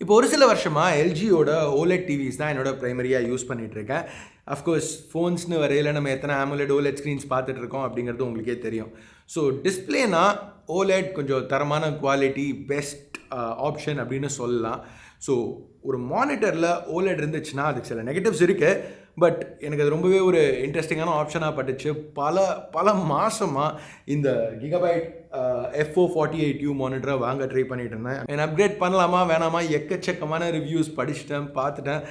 இப்போ ஒரு சில வருஷமாக எல்ஜியோட OLED டிவிஸ் தான் என்னோட ப்ரைமரியாக யூஸ் பண்ணிகிட்ருக்கேன். அஃப்கோர்ஸ் ஃபோன்ஸ்னு வரையில் நம்ம எத்தனை AMOLED OLED ஸ்க்ரீன்ஸ் பார்த்துட்ருக்கோம் அப்படிங்கிறது உங்களுக்கே தெரியும். ஸோ டிஸ்பிளேனா OLED கொஞ்சம் தரமான குவாலிட்டி பெஸ்ட் ஆப்ஷன் அப்படின்னு சொல்லலாம். ஸோ ஒரு மானிட்டரில் OLED இருந்துச்சுன்னா அதுக்கு சில நெகட்டிவ்ஸ் இருக்குது. பட் எனக்கு அது ரொம்பவே ஒரு இன்ட்ரெஸ்டிங்கான ஆப்ஷனாக பட்டுச்சு. பல மாதமாக இந்த Gigabyte FO48U மானிட்டரை வாங்க ட்ரை பண்ணிட்டு இருந்தேன். நான் அப்கிரேட் பண்ணலாமா வேணாமா எக்கச்சக்கமான ரிவ்யூஸ் படிச்சுட்டேன், பார்த்துட்டேன்,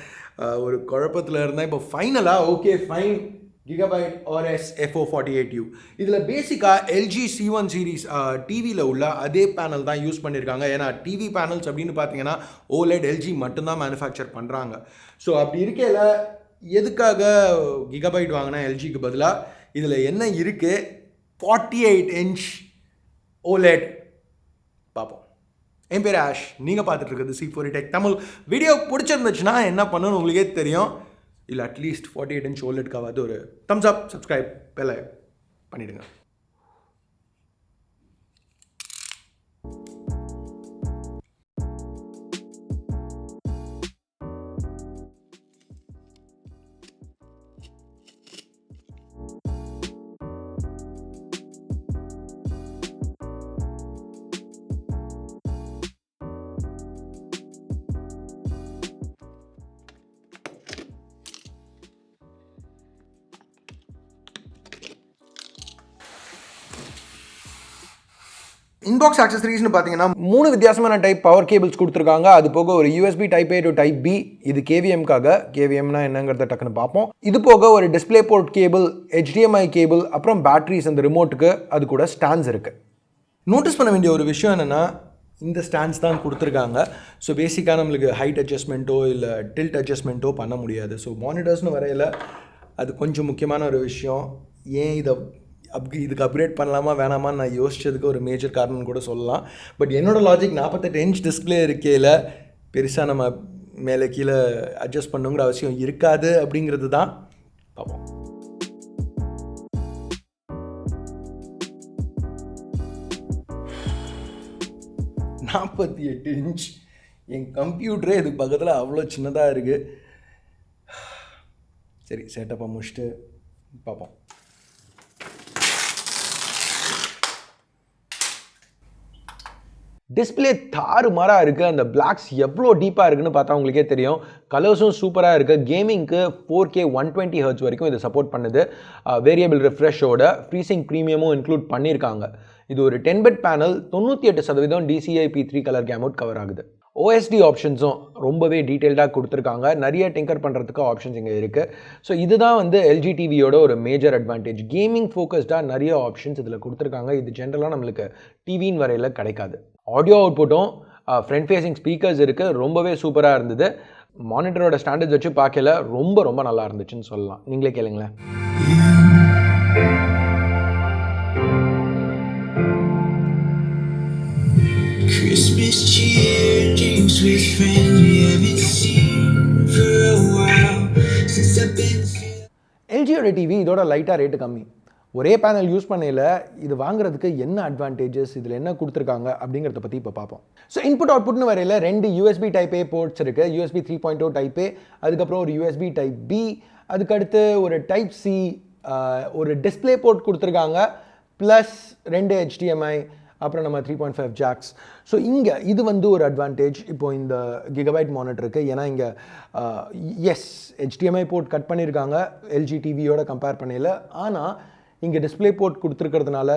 ஒரு குழப்பத்தில் இருந்தேன். இப்போ ஃபைனலாக ஓகே ஃபைன் Gigabyte FO48U. இதில் பேசிக்காக LG C1 சீரீஸ் டிவியில் உள்ள அதே பேனல் தான் யூஸ் பண்ணியிருக்காங்க. ஏன்னா டிவி பேனல்ஸ் அப்படின்னு பார்த்தீங்கன்னா OLED LG மட்டும்தான் மேனுஃபேக்சர் பண்ணுறாங்க. ஸோ அப்படி இருக்கையில் எதுக்காக Gigabyte வாங்கினா LGக்கு பதிலாக? இதில் என்ன இருக்குது? 48 இன்ச் OLED பார்ப்போம். என் பேர் ஆஷ், நீங்கள் பார்த்துட்டு இருக்கிறது C4 Tech தமிழ். வீடியோ பிடிச்சிருந்துச்சுன்னா என்ன பண்ணணும்னு உங்களுக்கே தெரியும். இல்லை அட்லீஸ்ட் 48 இன்ச் OLEDக்காவது ஒரு தம்ஸ் அப், சப்ஸ்கிரைப், பெல் பண்ணிவிடுங்க. இன்பாக்ஸ் ஆக்சசரிஸ்னு பார்த்தீங்கன்னா 3 வித்தியாசமான டைப் பவர் கேபிள்ஸ் கொடுத்துருக்காங்க. அது போக ஒரு USB type A to type B, இது KVMக்காக. KVMனா என்னங்கிறத டக்குன்னு பார்ப்போம். இது போக ஒரு display board cable, HDMI cable, அப்புறம் பேட்டரிஸ் அந்த ரிமோட்டுக்கு அது கூட ஸ்டாண்ட்ஸ் இருக்குது. நோட்டீஸ் பண்ண வேண்டிய ஒரு விஷயம் என்னென்னா இந்த ஸ்டாண்ட்ஸ் தான் கொடுத்துருக்காங்க. ஸோ பேசிக்காக நம்மளுக்கு ஹைட் அட்ஜஸ்ட்மெண்ட்டோ இல்லை டில்ட் அட்ஜஸ்ட்மெண்ட்டோ பண்ண முடியாது. ஸோ மானிட்டர்ஸ்னு வரையில் அது கொஞ்சம் முக்கியமான ஒரு விஷயம். ஏன் இதுக்கு அப்கிரேட் பண்ணலாமா வேணாமான்னு நான் யோசிச்சதுக்கு ஒரு மேஜர் காரணம் கூட சொல்லலாம். பட் என்னோட லாஜிக் 48 இன்ச் டிஸ்பிளே இருக்கையில் பெருசாக நம்ம மேலே கீழே அட்ஜஸ்ட் பண்ணுங்கிற அவசியம் இருக்காது அப்படிங்கிறது தான். பார்ப்போம். $48 இன்ச் என் கம்ப்யூட்டரே இதுக்கு பக்கத்தில் அவ்வளோ சின்னதாக இருக்குது. சரி, செட்டப்பை முடிச்சுட்டு பார்ப்போம். டிஸ்பிளே தாறுமாறாக இருக்குது. அந்த பிளாக்ஸ் எவ்வளோ டீப்பாக இருக்குன்னு பார்த்தா உங்களுக்கே தெரியும். கலர்ஸும் சூப்பராக இருக்குது. கேமிங்க்கு 4K 120 Hz வரைக்கும் இதை சப்போர்ட் பண்ணுது. வேரியபிள் ரிஃப்ரெஷோட ஃப்ரீசிங் ப்ரீமியமும் இன்க்ளூட் பண்ணியிருக்காங்க. இது ஒரு 10-bit panel. 98% DCI-P3 colour gamut cover ஆகுது. OSD ஆப்ஷன்ஸும் ரொம்பவே டீட்டெயில்டாக கொடுத்துருக்காங்க. நிறைய டிங்கர் பண்ணுறதுக்கு ஆப்ஷன்ஸ் இங்கே இருக்குது. ஸோ இதுதான் வந்து LG டிவியோட ஒரு மேஜர் அட்வான்டேஜ். கேமிங் ஃபோக்கஸ்டாக நிறைய ஆப்ஷன்ஸ் இதில் கொடுத்துருக்காங்க. இது ஜென்ரலாக நம்மளுக்கு டிவின்னு வரையில் கிடைக்காது. ஆடியோ அவுட்புட்டும் ஃப்ரண்ட் ஃபேஸிங் ஸ்பீக்கர்ஸ் இருக்குது. ரொம்பவே சூப்பராக இருந்தது. மானிட்டரோட ஸ்டாண்டர்ட்ஸ் வச்சு பார்க்கல ரொம்ப நல்லா இருந்துச்சுன்னு சொல்லலாம். நீங்களே கேளுங்களேன். Christmas cheer, drinks with friends we haven't seen for a while since I've been. LGயோட டிவி இதோட லைட்டாக ரேட்டு கம்மி. ஒரே பேனல் யூஸ் பண்ணையில் இது வாங்குறதுக்கு என்ன அட்வான்டேஜஸ், இதில் என்ன கொடுத்துருக்காங்க அப்படிங்கிறத பற்றி இப்போ பார்ப்போம். ஸோ இன்புட் அவுட்புட்னு வரையில் 2 USB டைப் A போர்ட்ஸ் இருக்குது. USB 3.0 டைப் A, அதுக்கப்புறம் ஒரு USB டைப் B, அதுக்கடுத்து ஒரு டைப் C, ஒரு டிஸ்பிளே போர்ட் கொடுத்துருக்காங்க, ப்ளஸ் 2 HDMI, அப்புறம் நம்ம 3.5 ஜாக்ஸ். ஸோ இங்கே இது வந்து ஒரு அட்வான்டேஜ் இப்போது இந்த Gigabyte மானிட்டருக்கு. ஏன்னா இங்கே HDMI போர்ட் கட் பண்ணியிருக்காங்க LG டிவியோட கம்பேர் பண்ணையில். ஆனால் இங்கே டிஸ்பிளே போர்ட் கொடுத்துருக்கிறதுனால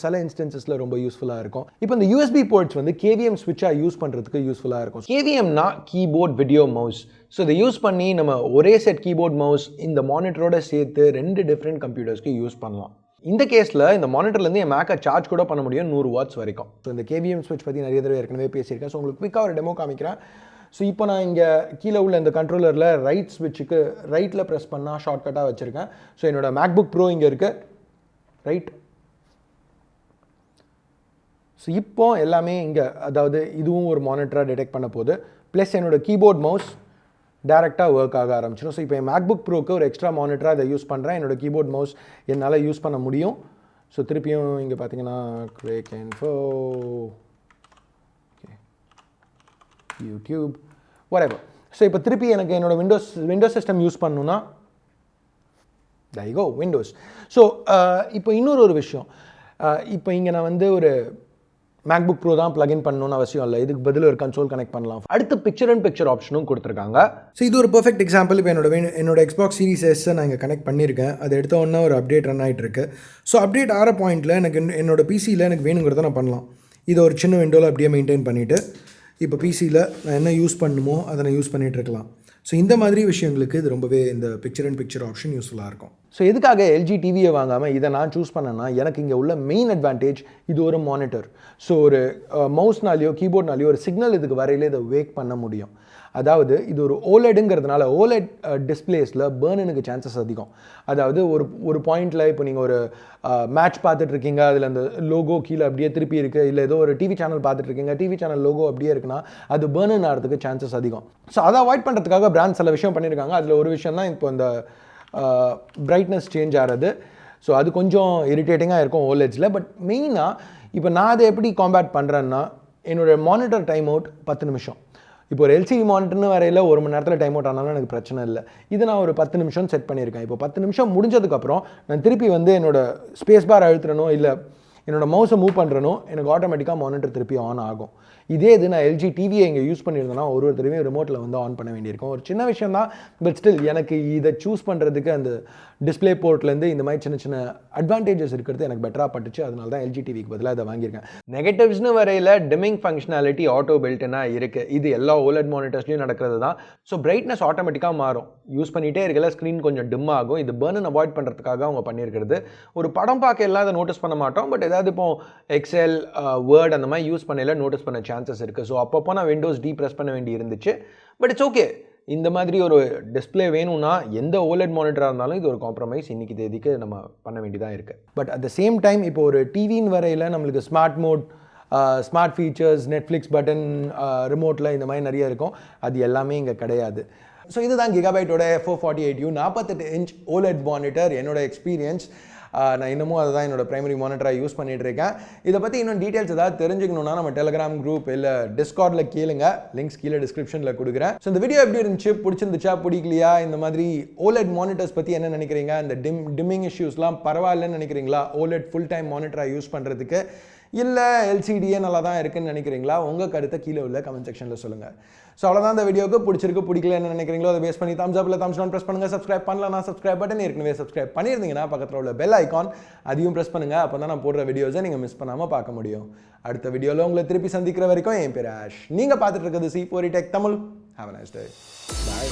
சில இன்ஸ்டன்சஸில் ரொம்ப யூஸ்ஃபுல்லாக இருக்கும். இப்போ இந்த USB போர்ட்ஸ் வந்து KVM ஸ்விட்சாக யூஸ் பண்ணுறதுக்கு யூஸ்ஃபுல்லாக இருக்கும். KVMனா கீபோர்ட் வீடியோ மவுஸ். ஸோ இதை யூஸ் பண்ணி நம்ம ஒரே செட் கீபோர்ட் மவுஸ் இந்த மானிட்டரோட சேர்த்து 2 டிஃப்ரெண்ட் கம்ப்யூட்டர்ஸ்க்கு யூஸ் பண்ணலாம். இந்த கேஸில் இந்த மானிட்டர்லேருந்து என் மேக்கை சார்ஜ் கூட பண்ண முடியும் 100 வாட்ஸ் வரைக்கும். ஸோ இந்த KVM ஸ்விட்ச் பற்றி நிறைய தடவை ஏற்கனவே பேசியிருக்கேன். ஸோ உங்களுக்கு குயிக்காக ஒரு டெமோ காமிக்கிறேன். ஸோ இப்போ நான் இங்கே கீழே உள்ள இந்த கண்ட்ரோலரில் ரைட் ஸ்விட்சுக்கு ரைட்டில் ப்ரெஸ் பண்ணால் ஷார்ட்கட்டாக வச்சுருக்கேன். ஸோ என்னோட MacBook Pro இங்கே இருக்குது, ரைட். ஸோ இப்போ எல்லாமே இங்கே, அதாவது இதுவும் ஒரு மானிட்டராக டிடெக்ட் பண்ண போகுது. ப்ளஸ் என்னோட கீபோர்ட் மவுஸ் டேரெக்டாக ஒர்க் ஆக ஆரம்பிச்சிடும். ஸோ இப்போ என் MacBook Proக்கு ஒரு எக்ஸ்ட்ரா மானிட்டராக இதை யூஸ் பண்ணுறேன். என்னோடய கீபோர்ட் மவுஸ் என்னால் யூஸ் பண்ண முடியும். ஸோ திருப்பியும் இங்கே பார்த்தீங்கன்னா Quake Info, YouTube, whatever. So இப்போ திருப்பி எனக்கு என்னோட விண்டோஸ் சிஸ்டம் யூஸ் பண்ணணுன்னா there you go, Windows. So இப்போ இன்னொரு விஷயம், இப்போ இங்கே நான் வந்து ஒரு MacBook Pro தான் பிளக்இன் பண்ணணும்னு அவசியம் இல்லை. இதுக்கு பதில் ஒரு கன்சோல் கனெக்ட் பண்ணலாம். அடுத்து பிக்சர் அண்ட் பிக்சர் ஆப்ஷனும் கொடுத்துருக்காங்க. ஸோ இது ஒரு பெர்ஃபெக்ட் எக்ஸாம்பிள். இப்போ என்னோட Xbox Series S நான் இங்கே கனெக்ட் பண்ணியிருக்கேன். அது எடுத்த உடனே ஒரு அப்டேட் ரன் ஆகிட்டு இருக்கு. ஸோ அப்டேட் ஆகிற பாயிண்ட்டில் எனக்கு என்னோட பிசியில் எனக்கு வேணுங்கிறத நான் பண்ணலாம். இதை ஒரு சின்ன விண்டோவில் அப்படியே மெயின்டைன் பண்ணிவிட்டு இப்போ பிசியில் நான் என்ன யூஸ் பண்ணணுமோ அதை நான் யூஸ் பண்ணிகிட்டு இருக்கலாம். ஸோ இந்த மாதிரி விஷயங்களுக்கு இது ரொம்பவே இந்த பிக்சர் அண்ட் பிக்சர் ஆப்ஷன் யூஸ்ஃபுல்லாக இருக்கும். ஸோ எதுக்காக எல்ஜி டிவியை வாங்காமல் இதை நான் சூஸ் பண்ணேன்னா, எனக்கு இங்கே உள்ள மெயின் அட்வான்டேஜ் இது ஒரு மானிட்டர். ஸோ ஒரு மவுஸ்னாலேயோ கீபோர்ட்னாலேயோ ஒரு சிக்னல் இதுக்கு வரையில இதை வேக் பண்ண முடியும். அதாவது இது ஒரு ஓலெடுங்கிறதுனால ஓலெட் டிஸ்பிளேஸில் பேர்னுக்கு சான்சஸ் அதிகம். அதாவது ஒரு பாயிண்டில் இப்போ நீங்கள் ஒரு மேட்ச் பார்த்துட்ருக்கீங்க, அதில் அந்த லோகோ கீழே அப்படியே திருப்பி இருக்குது, இல்லை ஏதோ ஒரு டிவி சேனல் பார்த்துட்ருக்கீங்க, டிவி சேனல் லோகோ அப்படியே இருக்குன்னா அது பேர்ன் ஆகிறதுக்கு சான்சஸ் அதிகம். ஸோ அதை அவாய்ட் பண்ணுறதுக்காக பிராண்ட் சில விஷயம் பண்ணியிருக்காங்க. அதில் ஒரு விஷயம் தான் இப்போ இந்த பிரைட்னஸ் சேஞ்ச் ஆகிறது. ஸோ அது கொஞ்சம் இரிட்டேட்டிங்காக இருக்கும் ஓலெட்ஸில். பட் மெயினாக இப்போ நான் அதை எப்படி காம்பேட் பண்ணுறேன்னா, என்னோடய மானிட்டர் டைம் அவுட் 10 நிமிஷம். இப்போ ஒரு எல்சிடி மானிட்டர்னு வரையில் 1 மணி நேரத்தில் டைம் அவுட் ஆனாலும் எனக்கு பிரச்சனை இல்லை. இது நான் ஒரு 10 நிமிஷம் செட் பண்ணியிருக்கேன். இப்போ 10 நிமிஷம் முடிஞ்சதுக்கப்புறம் நான் திருப்பி வந்து என்னோட ஸ்பேஸ் பார் அழுத்துறனோ இல்லை என்னோடய மவுஸை மூவ் பண்ணுறனோ எனக்கு ஆட்டோமேட்டிக்காக மானிட்டர் திருப்பி ஆன் ஆகும். இதே இது நான் எல்ஜி டிவியை இங்கே யூஸ் பண்ணியிருந்தேன்னா ஒரு தடவையும் ரிமோட்டில் வந்து ஆன் பண்ண வேண்டியிருக்கும். ஒரு சின்ன விஷயம் தான், பட் ஸ்டில் எனக்கு இதை சூஸ் பண்ணுறதுக்கு அந்த டிஸ்பிளே போர்ட்லேருந்து இந்த மாதிரி சின்ன சின்ன அட்வான்டேஜஸ் இருக்கிறது எனக்கு பெட்டராக பட்டுச்சு. அதனால தான் எல்ஜி டிவிக்கு பதிலாக இதை வாங்கியிருக்கேன். நெகட்டிவ்ஸ்னு வரையில் டிம்மிங் ஃபங்க்ஷனாலிட்டி ஆட்டோ பில்ட்டுனாக இருக்குது. இது எல்லா ஓலெட் மானிட்டர்ஸ்லையும் நடக்கிறது தான். ஸோ பிரைட்னஸ் ஆட்டோமேட்டிக்காக மாறும். யூஸ் பண்ணிகிட்டே இருக்கல ஸ்க்ரீன் கொஞ்சம் டிம் ஆகும். இது பர்ன் அவாய்ட் பண்ணுறதுக்காக அவங்க பண்ணியிருக்கிறது. ஒரு படம் பார்க்க எல்லாம் அதை நோட்டீஸ் பண்ண மாட்டோம். பட் ஏதாவது இப்போ எக்ஸல் வேர்ட் அந்த மாதிரி யூஸ் பண்ணல நோட்டீஸ் பண்ண சான்சஸ் இருக்குது. ஸோ அப்பப்போ நான் விண்டோஸ் டி ப்ரெஸ் பண்ண வேண்டி இருந்துச்சு. But it's okay. இந்த மாதிரி ஒரு டிஸ்பிளே வேணும்னா எந்த ஓலெட் மானிட்டராக இருந்தாலும் இது ஒரு காம்ப்ரமைஸ் இன்றைக்கி தேதிக்கு நம்ம பண்ண வேண்டியதாக இருக்குது. But at the same time இப்போ ஒரு டிவின்னு வரையில் நம்மளுக்கு smart mode, smart features, Netflix button, ரிமோட்டில் இந்த மாதிரி நிறைய இருக்கும். அது எல்லாமே இங்கே கிடையாது. ஸோ இதுதான் கிகாபைட்டோட FO48U 48 இன்ச் ஓலெட் மானிட்டர். என்னோட எக்ஸ்பீரியன்ஸ் நான் இன்னமும் அதை தான் என்னோட பிரைமரி மானிட்டராக யூஸ் பண்ணிகிட்டு இருக்கேன். இதை பற்றி இன்னும் டீட்டெயில்ஸ் ஏதாவது தெரிஞ்சுக்கணுன்னா நம்ம டெலிகிராம் குரூப் இல்லை டிஸ்கார்டில் கேளுங்க. லிங்க்ஸ் கீழே டிஸ்கிரிப்ஷனில் கொடுக்குறேன். ஸோ இந்த வீடியோ எப்படி இருந்துச்சு, பிடிச்சிருந்துச்சா பிடிக்கலையா, இந்த மாதிரி ஓலெட் மானிட்டர்ஸ் பற்றி என்ன நினைக்கிறீங்க, இந்த டிம்மிங் இஷ்யூஸ்லாம் பரவாயில்லன்னு நினைக்கிறீங்களா, ஓலெட் ஃபுல் டைம் மானிட்டராக யூஸ் பண்ணுறதுக்கு, இல்லை எல்சிடியே நல்லா தான் இருக்குன்னு நினைக்கிறீங்களா, உங்கள் கருத்தை கீழே உள்ள கமெண்ட் செக்ஷனில் சொல்லுங்கள். ஸோ அவ்வளோதான் இந்த வீடியோக்கு. பிடிச்சிருக்கு பிடிக்கல என்ன நினைக்கிறீங்களோ அதை பேஸ் பண்ணி தம்ஸ் அப் இல்லை தம்ஸ் டவுன் ப்ரெஸ் பண்ணுங்கள். சப்ஸ்கிரைப் பண்ணலாம், சப்ஸ்கிரைப் பட்டன் ஏற்கனவே சப்ஸ்கிரைப் பண்ணியிருந்தீங்கன்னா பக்கத்தில் உள்ள பெல் ஐக்கான் அதையும் ப்ரெஸ் பண்ணுங்கள். அப்போ தான் நான் போடுற வீடியோஸை நீங்கள் மிஸ் பண்ணாமல் பார்க்க முடியும். அடுத்த வீடியோவில் உங்களை திருப்பி சந்திக்கிற வரைக்கும் என் பேர் ஆஷ். நீங்கள் பார்த்துட்டு இருக்கிறது C4E Tech Tamil. Have a nice day. Bye.